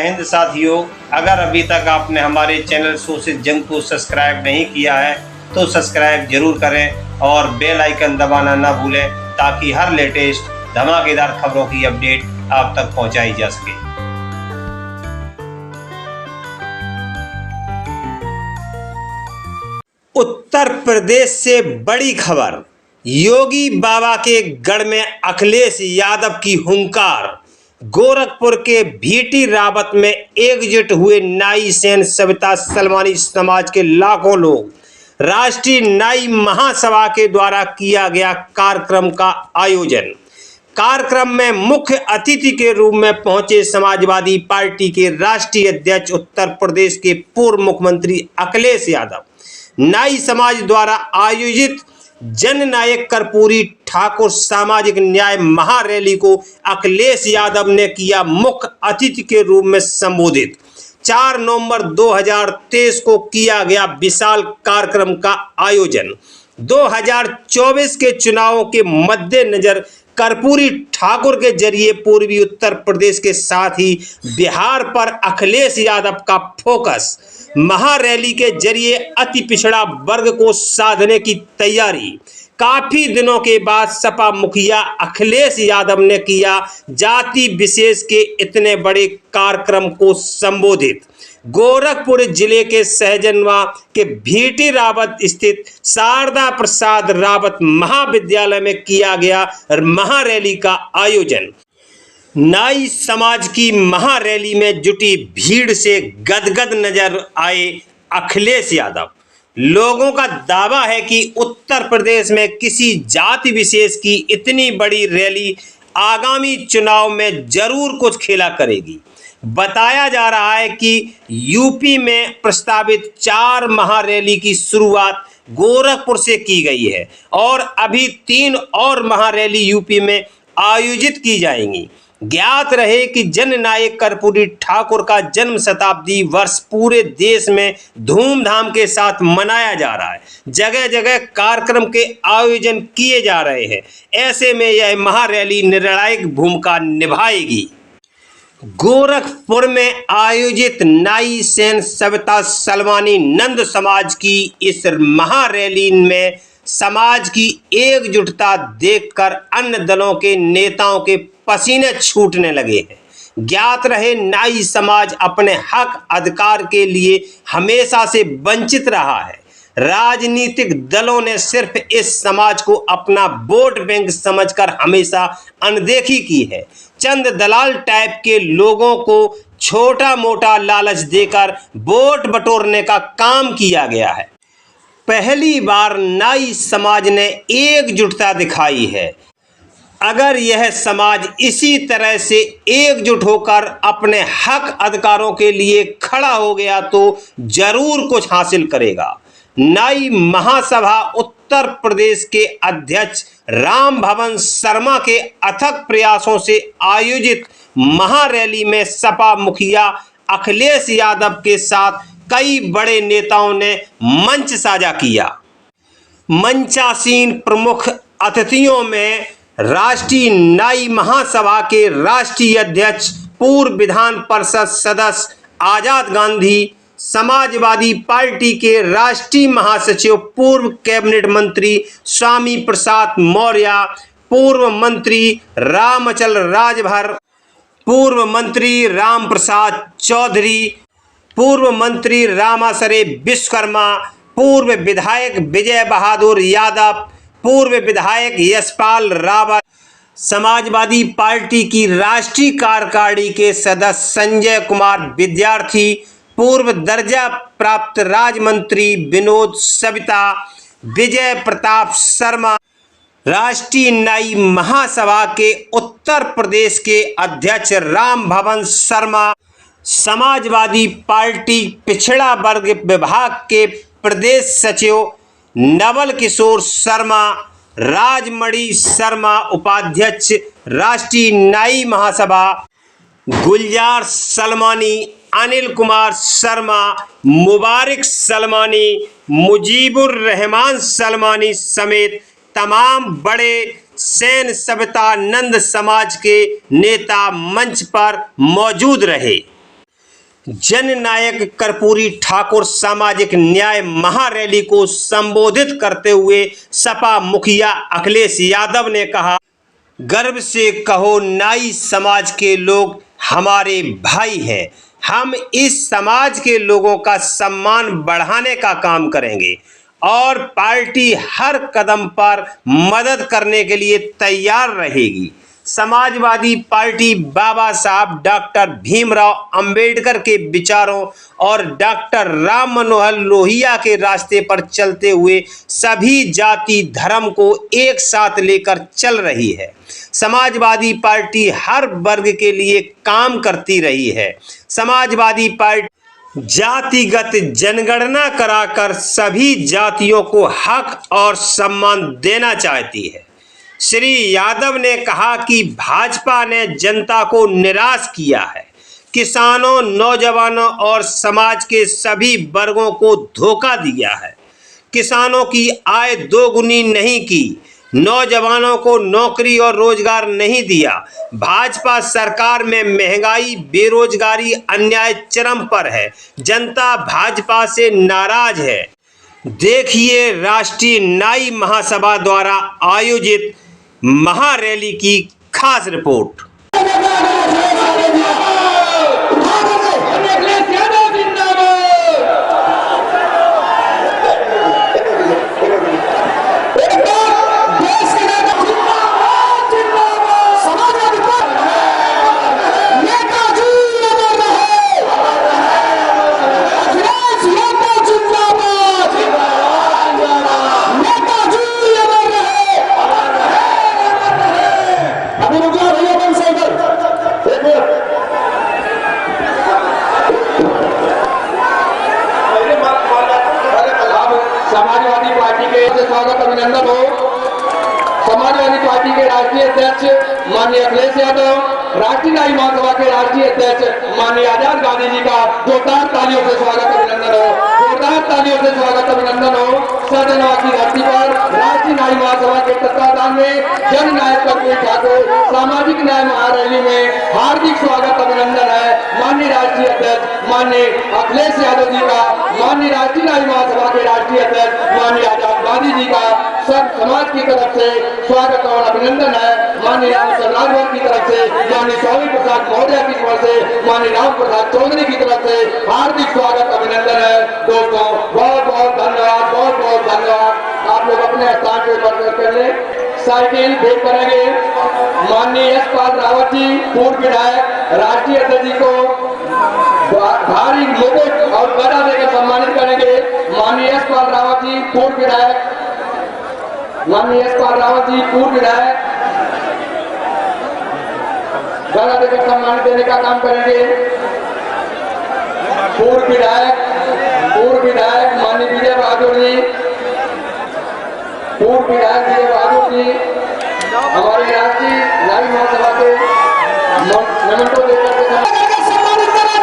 हिंद साथियों, अगर अभी तक आपने हमारे चैनल सोशल जंग को सब्सक्राइब नहीं किया है तो सब्सक्राइब जरूर करें और बेल आइकन दबाना ना भूलें ताकि हर लेटेस्ट धमाकेदार खबरों की अपडेट आप तक पहुंचाई जा सके। उत्तर प्रदेश से बड़ी खबर, योगी बाबा के गढ़ में अखिलेश यादव की हुंकार। गोरखपुर के भीटी रावत में एकजुट हुए नाई सेन सविता सलमानी समाज के लाखों लोग। राष्ट्रीय नाई महासभा के द्वारा किया गया कार्यक्रम का आयोजन। कार्यक्रम में मुख्य अतिथि के रूप में पहुंचे समाजवादी पार्टी के राष्ट्रीय अध्यक्ष उत्तर प्रदेश के पूर्व मुख्यमंत्री अखिलेश यादव। नाई समाज द्वारा आयोजित जननायक कर्पूरी ठाकुर सामाजिक न्याय महारैली को अखिलेश यादव ने किया मुख्य अतिथि के रूप में संबोधित। 4 नवंबर 2023 को किया गया विशाल कार्यक्रम का आयोजन। 2024 के चुनावों के मद्देनजर कर्पूरी ठाकुर के जरिए पूर्वी उत्तर प्रदेश के साथ ही बिहार पर अखिलेश यादव का फोकस। महारैली के जरिए अति पिछड़ा वर्ग को साधने की तैयारी। काफी दिनों के बाद सपा मुखिया अखिलेश यादव ने किया जाति विशेष के इतने बड़े कार्यक्रम को संबोधित। गोरखपुर जिले के सहजनवा के भीटी रावत स्थित शारदा प्रसाद रावत महाविद्यालय में किया गया महारैली का आयोजन। नाई समाज की महारैली में जुटी भीड़ से गदगद नजर आए अखिलेश यादव। लोगों का दावा है कि उत्तर प्रदेश में किसी जाति विशेष की इतनी बड़ी रैली आगामी चुनाव में जरूर कुछ खेला करेगी। बताया जा रहा है कि यूपी में प्रस्तावित 4 महारैली की शुरुआत गोरखपुर से की गई है और अभी 3 और महारैली यूपी में आयोजित की जाएंगी। ज्ञात रहे कि जननायक कर्पूरी ठाकुर का जन्म शताब्दी वर्ष पूरे देश में धूमधाम के साथ मनाया जा रहा है। जगह जगह कार्यक्रम के आयोजन किए जा रहे हैं। ऐसे में यह महारैली निर्णायक भूमिका निभाएगी। गोरखपुर में आयोजित नाई सेन सविता सलमानी नंद समाज की इस महारैली में समाज की एकजुटता देखकर अन्य दलों के नेताओं के पसीने छूटने लगे हैं। ज्ञात रहे नाई समाज अपने हक अधिकार के लिए हमेशा से वंचित रहा है। राजनीतिक दलों ने सिर्फ इस समाज को अपना वोट बैंक समझकर हमेशा अनदेखी की है। चंद दलाल टाइप के लोगों को छोटा मोटा लालच देकर वोट बटोरने का काम किया गया है। पहली बार नाई समाज ने एकजुटता दिखाई है। अगर यह समाज इसी तरह से एकजुट होकर अपने हक अधिकारों के लिए खड़ा हो गया तो जरूर कुछ हासिल करेगा। नाई महासभा उत्तर प्रदेश के अध्यक्ष राम भवन शर्मा के अथक प्रयासों से आयोजित महारैली में सपा मुखिया अखिलेश यादव के साथ कई बड़े नेताओं ने मंच साझा किया। मंचासीन प्रमुख अतिथियों में राष्ट्रीय नाई महासभा के राष्ट्रीय अध्यक्ष पूर्व विधान परिषद सदस्य आजाद गांधी, समाजवादी पार्टी के राष्ट्रीय महासचिव पूर्व कैबिनेट मंत्री स्वामी प्रसाद मौर्य, पूर्व मंत्री रामचल राजभर, पूर्व मंत्री राम प्रसाद चौधरी, पूर्व मंत्री रामासरे विश्वकर्मा, पूर्व विधायक विजय बहादुर यादव, पूर्व विधायक यशपाल रावत, समाजवादी पार्टी की राष्ट्रीय कार्यकारिणी के सदस्य संजय कुमार विद्यार्थी, पूर्व दर्जा प्राप्त राज्य मंत्री विनोद सविता, विजय प्रताप शर्मा, राष्ट्रीय नाई महासभा के उत्तर प्रदेश के अध्यक्ष राम भवन शर्मा, समाजवादी पार्टी पिछड़ा वर्ग विभाग के प्रदेश सचिव नवल किशोर शर्मा, राजमणि शर्मा उपाध्यक्ष राष्ट्रीय नाई महासभा, गुलजार सलमानी, अनिल कुमार शर्मा, मुबारक सलमानी, मुजीबुर रहमान सलमानी समेत तमाम बड़े सेन सविता नंद समाज के नेता मंच पर मौजूद रहे। जननायक कर्पूरी ठाकुर सामाजिक न्याय महारैली को संबोधित करते हुए सपा मुखिया अखिलेश यादव ने कहा, गर्व से कहो नाई समाज के लोग हमारे भाई हैं। हम इस समाज के लोगों का सम्मान बढ़ाने का काम करेंगे और पार्टी हर कदम पर मदद करने के लिए तैयार रहेगी। समाजवादी पार्टी बाबा साहब डॉक्टर भीमराव अंबेडकर के विचारों और डॉक्टर राम मनोहर लोहिया के रास्ते पर चलते हुए सभी जाति धर्म को एक साथ लेकर चल रही है। समाजवादी पार्टी हर वर्ग के लिए काम करती रही है। समाजवादी पार्टी जातिगत जनगणना कराकर सभी जातियों को हक और सम्मान देना चाहती है। श्री यादव ने कहा कि भाजपा ने जनता को निराश किया है, किसानों, नौजवानों और समाज के सभी वर्गों को धोखा दिया है। किसानों की आय दोगुनी नहीं की, नौजवानों को नौकरी और रोजगार नहीं दिया। भाजपा सरकार में महंगाई, बेरोजगारी, अन्याय चरम पर है। जनता भाजपा से नाराज है। देखिए राष्ट्रीय नाई महासभा द्वारा आयोजित महारैली की खास रिपोर्ट। समाजवादी पार्टी के स्वागत अभिनंदन हो। समाजवादी पार्टी के राष्ट्रीय अध्यक्ष माननीय अखिलेश यादव, राष्ट्रीय नाई महासभा के राष्ट्रीय अध्यक्ष माननीय आजाद गांधी जी का जोरदार तालियों से स्वागत अभिनंदन हो। जोरदार तालियों से स्वागत अभिनंदन हो। सदनवा की धरती पर राष्ट्रीय नाई महासभा के तत्वाधान में जननायक कर्पूरी ठाकुर सामाजिक न्याय महारैली में हार्दिक स्वागत अभिनंदन है। माननीय राष्ट्रीय अध्यक्ष माननीय अखिलेश यादव जी का, माननीय राष्ट्रीय नाई महासभा के राष्ट्रीय अध्यक्ष माननीय आजाद गांधी जी का सब समाज की तरफ से स्वागत और अभिनंदन है। माननीय राजभवन की तरफ से माननीय स्वामी प्रसाद महोदय की तरफ से, माननीय राम प्रसाद चौधरी की तरफ से हार्दिक स्वागत अभिनंदन है। दोस्तों बहुत बहुत धन्यवाद, बहुत बहुत धन्यवाद। आप लोग अपने स्थान पर कर ले। साइकिल भेंट करेंगे माननीय यशपाल रावत जी, पूर्व विधायक, राष्ट्रीय अध्यक्ष जी को भारी मुकुट और गदा देकर सम्मानित करेंगे। माननीय यशपाल रावत जी, पूर्व विधायक, माननीय यशपाल रावत जी, पूर्व विधायक, गदा देकर सम्मानित देने का काम करेंगे। पूर्व विधायक माननीय विजय बहादुर जी, पूर्व विधायक विजय बहादुर जी हमारी राष्ट्रीय नाई महासभा के मेमेंटो देकर सम्मानित करें।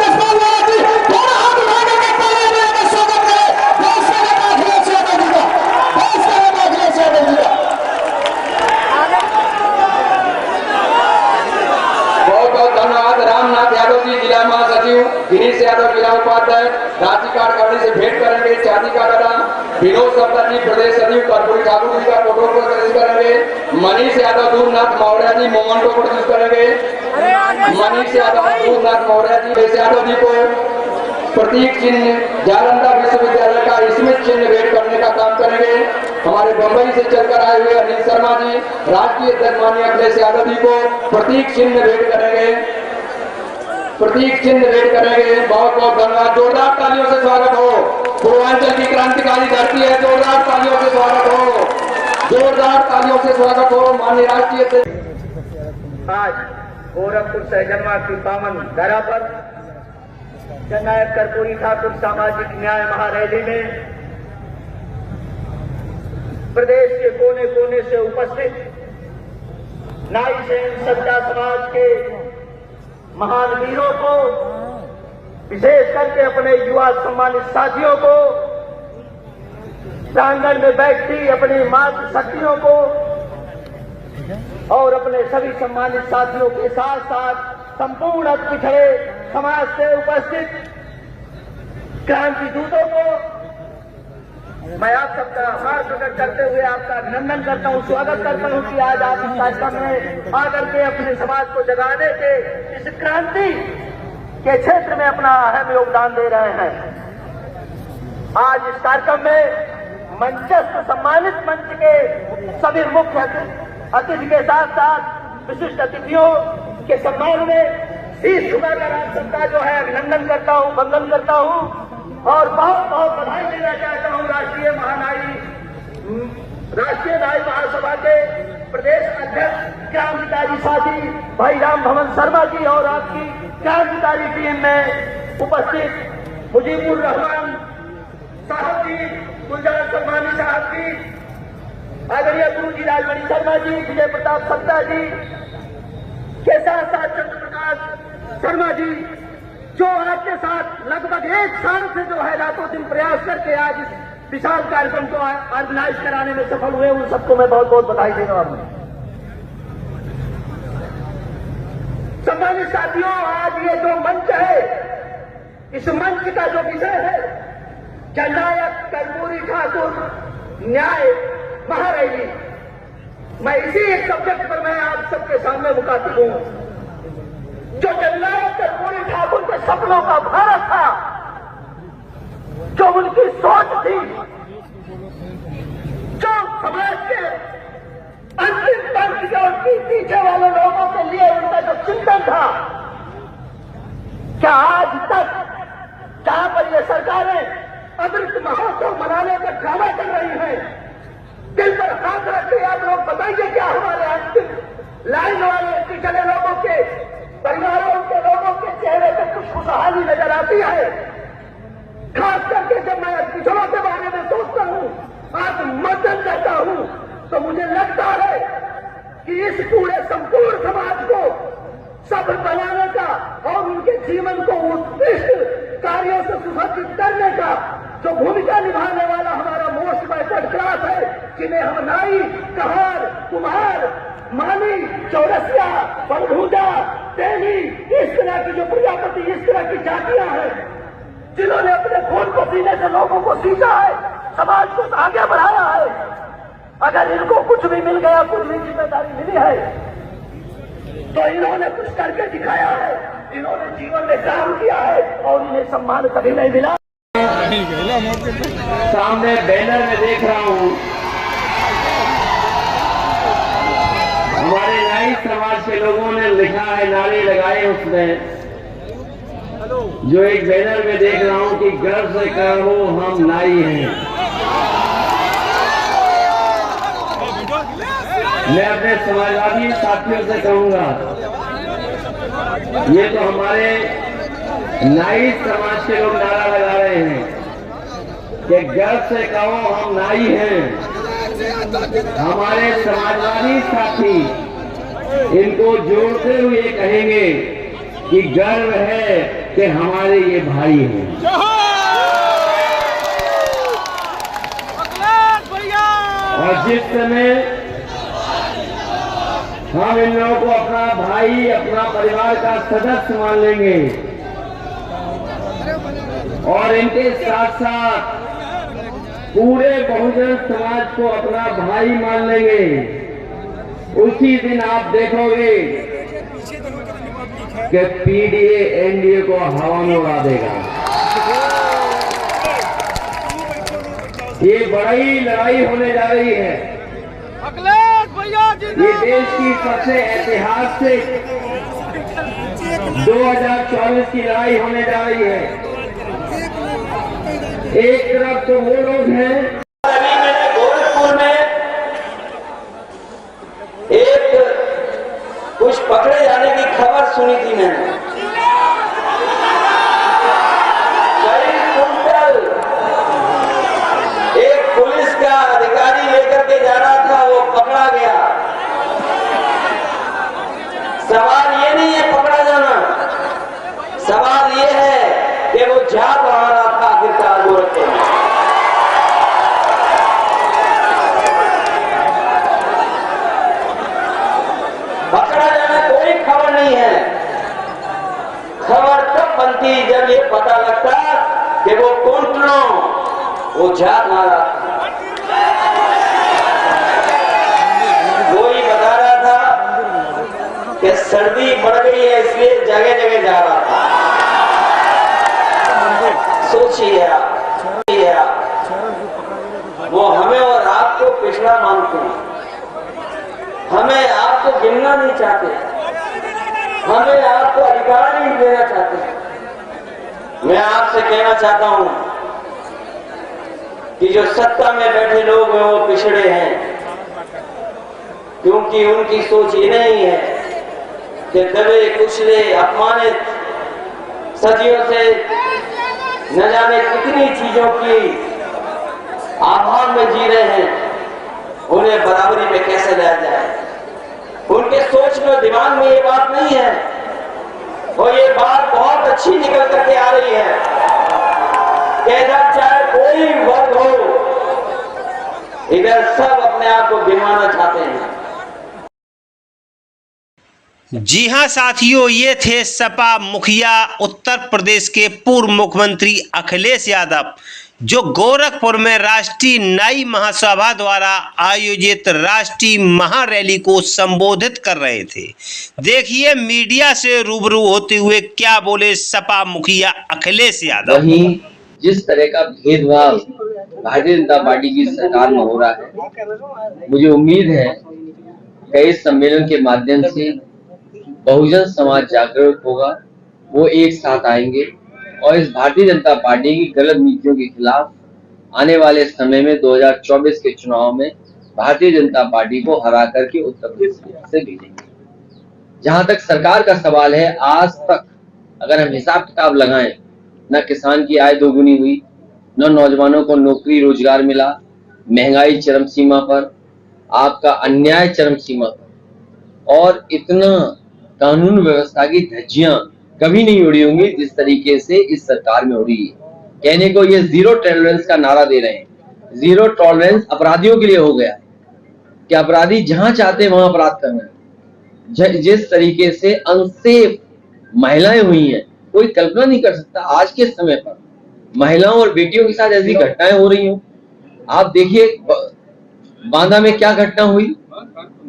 जिला महासचिव गिरीश यादव, जिला उपाध्याय, रांची कार्यकारिणी से भेंट करेंगे। चांदी का गदा विनोद सप्ता जी, प्रदेश सचिव, कर्पूरी ठाकुर जी का फोटो प्रदर्शित करेंगे। मनीष यादव, दूरनाथ मौर्य जी मोमेंटो प्रदर्शित करेंगे। मनीष यादव, दूरनाथ मौर्य जी, प्रदेश यादव जी को प्रतीक चिन्ह जालंधर विश्वविद्यालय का स्मृति चिन्ह भेंट करने का काम करेंगे। हमारे बंबई से चलकर आए हुए अनिल शर्मा जी, राष्ट्रीय अध्यक्ष माननीय अखिलेश यादव जी को प्रतीक चिन्ह भेंट करेंगे। प्रतीक चिन्ह भेंट करेंगे। बहुत बहुत धन्यवाद। जोरदार तालियों से स्वागत हो। पूर्वांचल की क्रांतिकारी धरती है, जोरदार तालियों से स्वागत हो। जोरदार तालियों से स्वागत हो। माननीय राष्ट्रीय आज गोरखपुर सहजनवा की पावन धरा पर जननायक कर्पूरी ठाकुर सामाजिक न्याय महारैली में प्रदेश के कोने कोने से उपस्थित नाई सेन सच्चा समाज के महान वीरों को, विशेष करके अपने युवा सम्मानित साथियों को, प्रांगण में बैठती अपनी मातृशक्तियों को और अपने सभी सम्मानित साथियों के साथ साथ संपूर्ण पिछड़े समाज से उपस्थित क्रांति दूतों को मैं आप सबका आभार प्रकट करते हुए आपका अभिनंदन करता हूं, स्वागत करता हूं कि आज आप इस कार्यक्रम में आकर के अपने समाज को जगाने के इस क्रांति के क्षेत्र में अपना अहम योगदान दे रहे हैं। आज इस कार्यक्रम में मंचस्थ सम्मानित मंच के सभी मुख्य अतिथि के साथ साथ विशिष्ट अतिथियों के सम्मान में शीश झुकाकर आप सबका जो है अभिनंदन करता हूं, वंदन करता हूं और बहुत बहुत बधाई देना चाहता हूं राष्ट्रीय न्याय महासभा के प्रदेश अध्यक्ष क्रांतिकारी साथी भाई राम भवन शर्मा जी और आपकी क्रांतिकारी टीम में उपस्थित मुजीबुर रहमान साहब जी, गुलजार सलमानी साहब जी, आदरणीय गुरु जी राजमणि शर्मा जी, विजय प्रताप सत्ता जी के साथ साथ चंद्र प्रकाश शर्मा जी, जो आपके साथ लगभग एक साल से जो है रातों दिन प्रयास करके आज इस विशाल कार्यक्रम को ऑर्गेनाइज कराने में सफल हुए, उन सबको मैं बहुत बहुत बधाई देता हूं। सम्मानित साथियों, आज ये जो मंच है, इस मंच का जो विषय है जननायक कर्पूरी ठाकुर न्याय महारैली, मैं इसी एक सब्जेक्ट पर मैं आप सबके सामने मुखातिब हूं। जो जननायक कर्पूरी ठाकुर के सपनों का भारत था, जो उनकी सोच थी, जो समाज के अंतिम पंक्ति के और पीछे वाले लोगों के लिए उनका जो चिंतन था, क्या आज तक जहां पर ये सरकारें अमृत महोत्सव मनाने का ड्रामा कर रही हैं, दिल पर हाथ रख के आप लोग बताइए क्या हमारे अंतिम लाइन वाले पिछले लोगों के परिवारों के लोगों के चेहरे पर कुछ खुशहाली नजर आती है? खास करके जब मैं पिछड़ों के बारे में सोचता हूं, आत्ममंथन करता हूं, तो मुझे लगता है कि इस पूरे संपूर्ण समाज को सफल बनाने का और उनके जीवन को उत्कृष्ट कार्यों से सुसज्जित करने का जो भूमिका निभाने वाला हमारा मोस्ट बैकवर्ड क्लास है, जिन्हें हम नाई, कहार, कुम्हार, मानी, चौरसिया, बलभूजा, तेली, इस तरह की जो प्रजापति, इस तरह की जातियां हैं, जिन्होंने अपने खून पसीने से लोगों को सींचा है, समाज को आगे बढ़ाया है, अगर इनको कुछ भी मिल गया, कुछ भी जिम्मेदारी मिली है, तो इन्होंने कुछ करके दिखाया है, इन्होंने जीवन में काम किया है और इन्हें सम्मान कभी नहीं मिला। सामने बैनर में देख रहा हूं, हमारे नाई समाज के लोगों ने लिखा है, नारे लगाए उसमें, जो एक बैनर में देख रहा हूं कि गर्व से कहो हम नाई हैं। मैं अपने समाजवादी साथियों से कहूंगा, ये तो हमारे नाई समाज के लोग नारा लगा रहे हैं कि गर्व से कहो हम नाई हैं। हमारे समाजवादी साथी इनको जोड़ते हुए कहेंगे कि गर्व है कि हमारे ये भाई हैं। और जिस समय हम इन लोगों को अपना भाई, अपना परिवार का सदस्य मान लेंगे और इनके साथ साथ पूरे बहुजन समाज को अपना भाई मान लेंगे, उसी दिन आप देखोगे कि पीडीए एनडीए को हवा में उड़ा देगा। ये बड़ी लड़ाई होने जा रही है। ये देश की सबसे ऐतिहासिक 2024 की लड़ाई होने जा रही है। एक तरफ तो वो लोग हैं, मैंने गोरखपुर में एक कुछ पकड़े जाने की खबर सुनी थी मैंने। कई कुंटल एक पुलिस का अधिकारी लेकर के जा रहा था, वो पकड़ा गया। सवाल ये नहीं है पकड़ा जाना, सवाल ये है कि वो जा पा रहा था आखिरकार गोरखपुर में। वो जात मारा। कोई बता रहा था कि सर्दी बढ़ गई है इसलिए जगह जगह जा रहा था। सोचिए आप, वो हमें और आपको पिछड़ा मानते हैं, हमें आपको गिनना नहीं चाहते, हमें आपको अधिकार नहीं देना चाहते। मैं आपसे कहना चाहता हूं कि जो सत्ता में बैठे लोग हैं वो पिछड़े हैं, क्योंकि उनकी सोच ये नहीं है कि दबे कुचले अपमानित सदियों से न जाने कितनी चीजों की आभार में जी रहे हैं, उन्हें बराबरी पे कैसे लाया जाए। उनके सोच में दिमाग में ये बात नहीं है, और ये बात बहुत अच्छी निकल करके आ रही है कि इधर चाहे कोई वर्ग हो, इधर सब अपने आप को गिनवाना चाहते हैं। जी हां साथियों, ये थे सपा मुखिया उत्तर प्रदेश के पूर्व मुख्यमंत्री अखिलेश यादव, जो गोरखपुर में राष्ट्रीय नाई महासभा द्वारा आयोजित राष्ट्रीय महारैली को संबोधित कर रहे थे। देखिए मीडिया से रूबरू होते हुए क्या बोले सपा मुखिया अखिलेश यादव। वहीं जिस तरह का भेदभाव भारतीय जनता पार्टी की सरकार में हो रहा है, मुझे उम्मीद है कि इस सम्मेलन के माध्यम से बहुजन समाज जागरूक होगा, वो एक साथ आएंगे और इस भारतीय जनता पार्टी की गलत नीतियों के खिलाफ आने वाले समय में 2024 के चुनाव में भारतीय जनता पार्टी को हरा करके उत्तर प्रदेश से भेजेंगे। जहां तक सरकार का सवाल है, आज तक अगर हम हिसाब किताब लगाएं, न किसान की आय दोगुनी हुई, न नौजवानों को नौकरी रोजगार मिला, महंगाई चरम सीमा पर, आपका अन्याय चरम सीमा पर, और इतना कानून व्यवस्था की धज्जियां कभी नहीं उड़ी होंगी जिस तरीके से इस सरकार में हो रही है। कहने को ये जीरो टॉलरेंस का नारा दे रहे हैं। जीरो टॉलरेंस अपराधियों के लिए हो गया है कि अपराधी जहां चाहते वहां अपराध कर रहे हैं। जिस तरीके से अनसेफ महिलाएं हुई हैं, कोई कल्पना नहीं कर सकता आज के समय पर महिलाओं और बेटियों के साथ ऐसी घटनाएं हो रही हो। आप देखिए बांदा में क्या घटना हुई,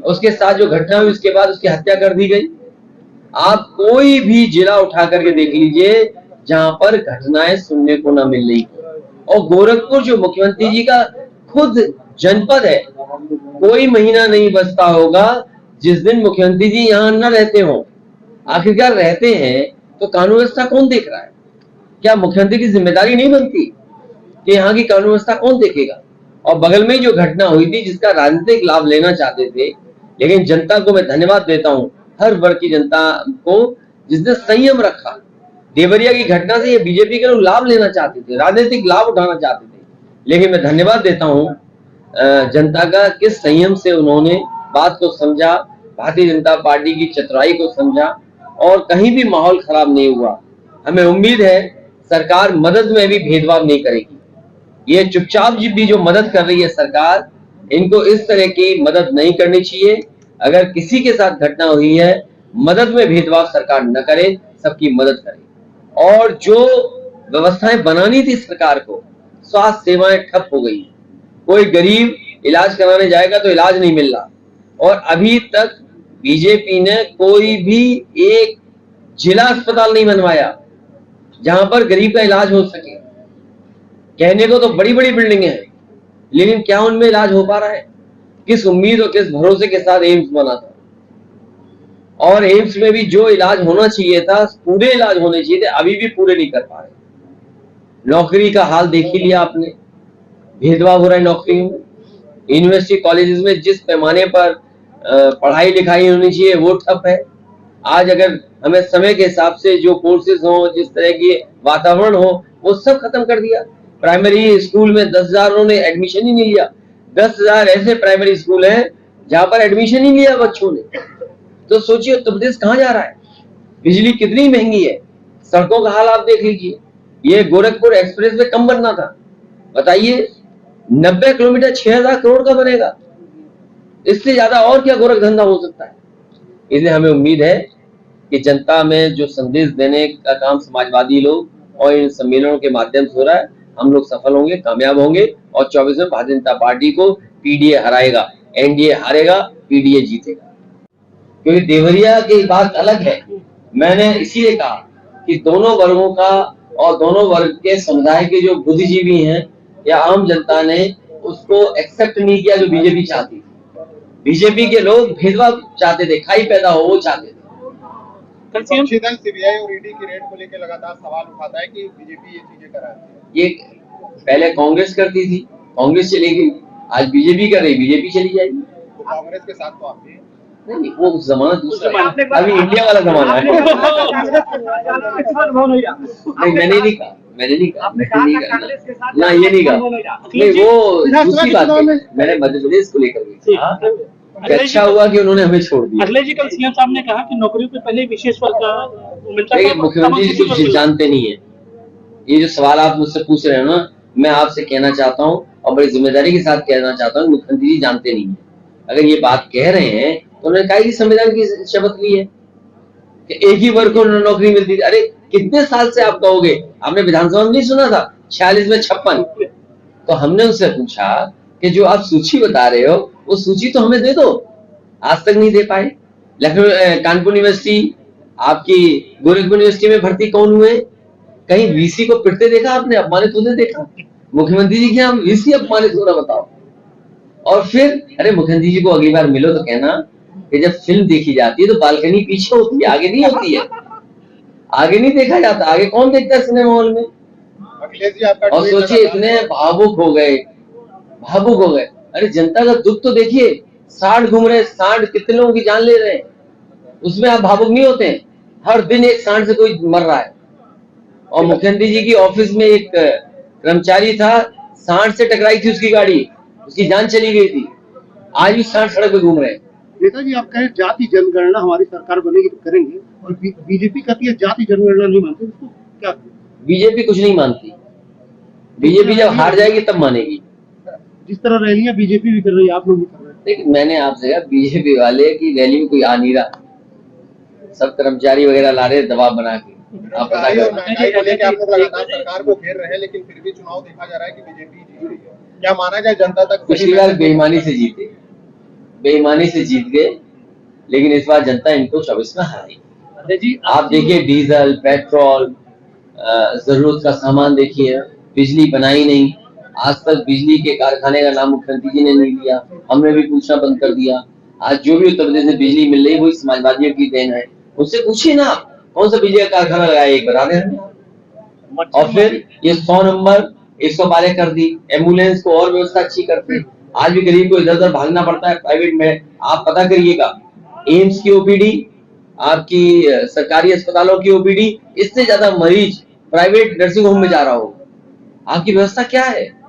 उसके साथ जो घटना हुई उसके बाद उसकी हत्या कर दी गई। आप कोई भी जिला उठा करके देख लीजिए जहां पर घटनाएं सुनने को ना मिल रही। और गोरखपुर जो मुख्यमंत्री जी का खुद जनपद है, कोई महीना नहीं बचता होगा जिस दिन मुख्यमंत्री जी यहाँ न रहते हो। आखिरकार रहते हैं तो कानून व्यवस्था कौन देख रहा है? क्या मुख्यमंत्री की जिम्मेदारी नहीं बनती कि यहाँ की कानून व्यवस्था कौन देखेगा? और बगल में जो घटना हुई थी जिसका राजनीतिक लाभ लेना चाहते थे, लेकिन जनता को मैं धन्यवाद देता हूँ, हर वर्ग की जनता को जिसने संयम रखा। देवरिया की घटना से ये बीजेपी के लोग लाभ लेना चाहते थे, राजनीतिक लाभ उठाना चाहते थे, लेकिन मैं धन्यवाद देता हूँ जनता का, किस संयम से उन्होंने बात को समझा, भारतीय जनता पार्टी की चतुराई को समझा और कहीं भी माहौल खराब नहीं हुआ। हमें उम्मीद है सरकार मदद में भी भेदभाव नहीं करेगी। ये चुपचाप भी जो मदद कर रही है सरकार, इनको इस तरह की मदद नहीं करनी चाहिए। अगर किसी के साथ घटना हुई है, मदद में भेदभाव सरकार न करे, सबकी मदद करे। और जो व्यवस्थाएं बनानी थी सरकार को, स्वास्थ्य सेवाएं ठप हो गई, कोई गरीब इलाज कराने जाएगा तो इलाज नहीं मिल रहा, और अभी तक बीजेपी ने कोई भी एक जिला अस्पताल नहीं बनवाया जहां पर गरीब का इलाज हो सके। कहने को तो बड़ी बड़ी बिल्डिंगें हैं, लेकिन क्या उनमें इलाज हो पा रहा है? किस उम्मीद और किस भरोसे के साथ एम्स बना था, और एम्स में भी जो इलाज होना चाहिए था, पूरे इलाज होने चाहिए थे, अभी भी पूरे नहीं कर पा रहे। नौकरी का हाल देख ही लिया आपने, भेदभाव हो रहा है नौकरियों में। यूनिवर्सिटी कॉलेजेस में जिस पैमाने पर पढ़ाई लिखाई होनी चाहिए वो ठप है। आज अगर हमें समय के हिसाब से जो कोर्सेज हो, जिस तरह के वातावरण हो, वो सब खत्म कर दिया। प्राइमरी स्कूल में 10,000 उन्होंने एडमिशन ही नहीं लिया। 10,000 ऐसे प्राइमरी स्कूल हैं जहां पर एडमिशन ही लिया बच्चों ने। तो सोचिए उत्तर प्रदेश कहां जा रहा है? बिजली कितनी महंगी है, सड़कों का हाल आप देख लीजिए। ये गोरखपुर एक्सप्रेस वे कम बनना था, बताइए 90 किलोमीटर 6,000 करोड़ का बनेगा। इससे ज्यादा और क्या गोरख धंधा हो सकता है? इसलिए हमें उम्मीद है कि जनता में जो संदेश देने का काम समाजवादी लोग और इन सम्मेलनों के माध्यम से हो रहा है, हम लोग सफल होंगे, कामयाब होंगे और 24 में भारतीय जनता पार्टी को पीडीए हराएगा, एनडीए हारेगा, पीडीए जीतेगा। क्योंकि देवरिया की बात अलग है। मैंने इसीलिए कहा कि दोनों वर्गों का और दोनों वर्ग के समुदाय के जो बुद्धिजीवी हैं या आम जनता ने उसको एक्सेप्ट नहीं किया जो बीजेपी चाहती थी। बीजेपी के लोग भेदभाव चाहते थे, खाई पैदा हो वो चाहते थे। विपक्षी दल सीबीआई और ईडी की रेड को लेकर लगातार सवाल उठाता है कि बीजेपी ये चीजें कराती है। ये पहले कांग्रेस करती थी, कांग्रेस चली गई, आज बीजेपी कर रही, बीजेपी चली जाएगी। तो कांग्रेस के साथ तो आप भी नहीं, वो जमाना दूसरा है, अभी इंडिया वाला जमाना है। नहीं, मैंने नहीं कहा ना, ये नहीं कहा। नहीं, वो दूसरी बात है। मैंने मध्य प्रदेश को लेकर भी कहा कि अच्छा हुआ कि उन्होंने हमें छोड़ दिया। अखिलेश जी, कल सीएम साहब ने कहा कि नौकरियों पे पहले विशेष वर्ग का मिलता है। मुख्यमंत्री जी कुछ जानते नहीं है। ये जो सवाल आप मुझसे पूछ रहे हो ना, मैं आपसे कहना चाहता हूँ और बड़ी जिम्मेदारी के साथ कहना चाहता हूँ, मुख्यमंत्री जी जानते नहीं है। अगर ये बात कह रहे हैं तो उन्होंने कहा कि संविधान की शपथ ली है कि एक ही वर्ग को नौकरी मिलती थी। अरे कितने साल से आप कहोगे, आपने विधानसभा में नहीं सुना था 46 में 56। तो हमने उनसे पूछा कि जो आप सूची बता रहे हो वो सूची तो हमें दे दो, आज तक नहीं दे पाए। लखनऊ कानपुर यूनिवर्सिटी, आपकी गोरखपुर यूनिवर्सिटी में भर्ती कौन हुए? कहीं वीसी को पिटते देखा आपने? अपमानित होते देखा? मुख्यमंत्री जी की हम वीसी अपमानित हो रहा, बताओ। और फिर अरे मुख्यमंत्री जी को अगली बार मिलो तो कहना कि जब फिल्म देखी जाती है तो बालकनी पीछे होती है, आगे नहीं होती है। आगे नहीं देखा जाता, आगे कौन देखता है सिनेमा हॉल में? अखिलेश जी आपका और सोचिए इतने भावुक हो गए। अरे जनता का दुख तो देखिए, सांड घूम रहे, सांड कितने लोगों की जान ले रहे हैं, उसमें आप भावुक नहीं होते हैं? हर दिन एक सांड से कोई मर रहा है। और मुख्यमंत्री जी की ऑफिस में एक कर्मचारी था, सांड से टकराई थी उसकी गाड़ी, उसकी जान चली गई थी। आज भी सांड सड़क पे घूम रहे हैं। नेताजी, आप कहें जाति जनगणना हमारी सरकार बनेगी तो करेंगे, और बीजेपी कहती है जाति जनगणना नहीं मानती, उसको क्या? बीजेपी कुछ नहीं मानती। बीजेपी जब हार जाएगी तब मानेगी। जिस तरह रैलियां बीजेपी भी कर रही है, आप लोग भी कर रहे हैं। लेकिन मैंने आपसे कहा बीजेपी वाले की रैली में कोई आ नहीं रहा, सब कर्मचारी वगैरह ला रहे दबाव बना के। आप पता करें। आप लोग लगातार सरकार को घेर रहे हैं, लेकिन फिर भी चुनाव देखा जा रहा है कि बीजेपी जीत रही है। क्या माना जाए जनता तक? पिछली बार बेईमानी से जीते, बेईमानी से जीत गए, लेकिन इस बार जनता इनको 24 में हराई। आप देखिए डीजल, पेट्रोल, जरूरत का सामान देखिए, बिजली बनाई नहीं, आज तक बिजली के कारखाने का नाम मुख्यमंत्री जी ने नहीं लिया, हमने भी पूछना बंद कर दिया। आज जो भी उत्तर प्रदेश में बिजली मिल रही है वही समाजवादियों की देन है। उससे पूछिए ना कौन सा बिजली का कारखाना लगाया, एक बता दें हमें। और फिर ये 100 नंबर 112 कर दी, एम्बुलेंस को और व्यवस्था अच्छी करते। आज भी गरीब को इधर उधर भागना पड़ता है प्राइवेट में। आप पता करिएगा, एम्स की ओपीडी, आपकी सरकारी अस्पतालों की ओपीडी, इससे ज्यादा मरीज प्राइवेट नर्सिंग होम में जा रहा हो। आपकी व्यवस्था क्या है?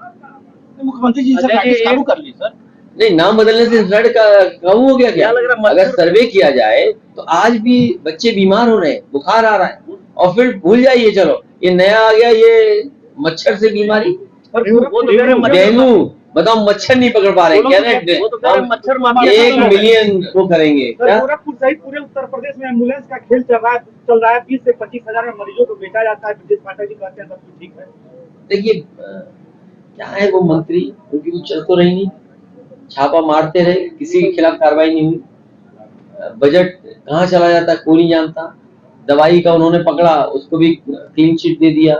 मुख्यमंत्री जी से प्रैक्टिस चालू कर ली सर। नहीं, नाम बदलने से फ्लड का कम हो गया क्या? अगर सर्वे किया जाए तो आज भी बच्चे बीमार हो रहे हैं, बुखार आ रहा है, और फिर भूल जाइए, चलो ये नया आ गया, ये मच्छर से बीमारी, डेंगू। बताओ, मच्छर नहीं पकड़ पा रहे, कह रहे 1 मिलियन को करेंगे क्या? गोरखपुर सहित पूरे उत्तर प्रदेश में एम्बुलेंस का खेल चल रहा है। 20 से 25 हजार मरीजों को बेचा जाता है। ब्रिजेश पाठक जी कहते हैं सब कुछ ठीक है। देखिए क्या है, वो मंत्री उनकी कुछ चल तो रही नहीं, छापा मारते रहे, किसी के खिलाफ कार्रवाई नहीं हुई। बजट कहाँ चला जाता है कोई नहीं जानता। दवाई का उन्होंने पकड़ा, उसको भी क्लीन चिट दे दिया।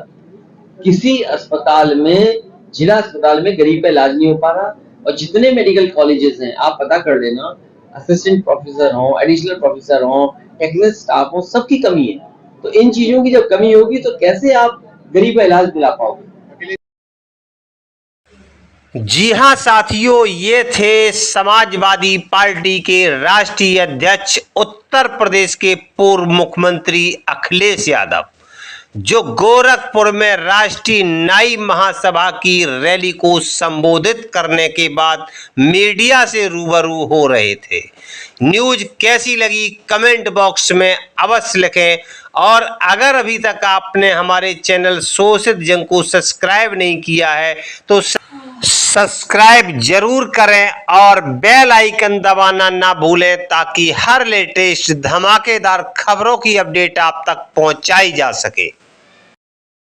किसी अस्पताल में, जिला अस्पताल में गरीब का इलाज नहीं हो पा रहा। और जितने मेडिकल कॉलेजेस हैं आप पता कर लेना, असिस्टेंट प्रोफेसर हो, एडिशनल प्रोफेसर हो, टेक्निकल स्टाफ हो, सबकी कमी है। तो इन चीजों की जब कमी होगी तो कैसे आप गरीब का इलाज दिला पाओगे? जी हां साथियों, ये थे समाजवादी पार्टी के राष्ट्रीय अध्यक्ष उत्तर प्रदेश के पूर्व मुख्यमंत्री अखिलेश यादव, जो गोरखपुर में राष्ट्रीय न्याय महासभा की रैली को संबोधित करने के बाद मीडिया से रूबरू हो रहे थे। न्यूज़ कैसी लगी कमेंट बॉक्स में अवश्य लिखें, और अगर अभी तक आपने हमारे चैनल शोषित जंग को सब्सक्राइब नहीं किया है तो सब्सक्राइब जरूर करें और बेल आइकन दबाना ना भूलें, ताकि हर लेटेस्ट धमाकेदार खबरों की अपडेट आप तक पहुंचाई जा सके।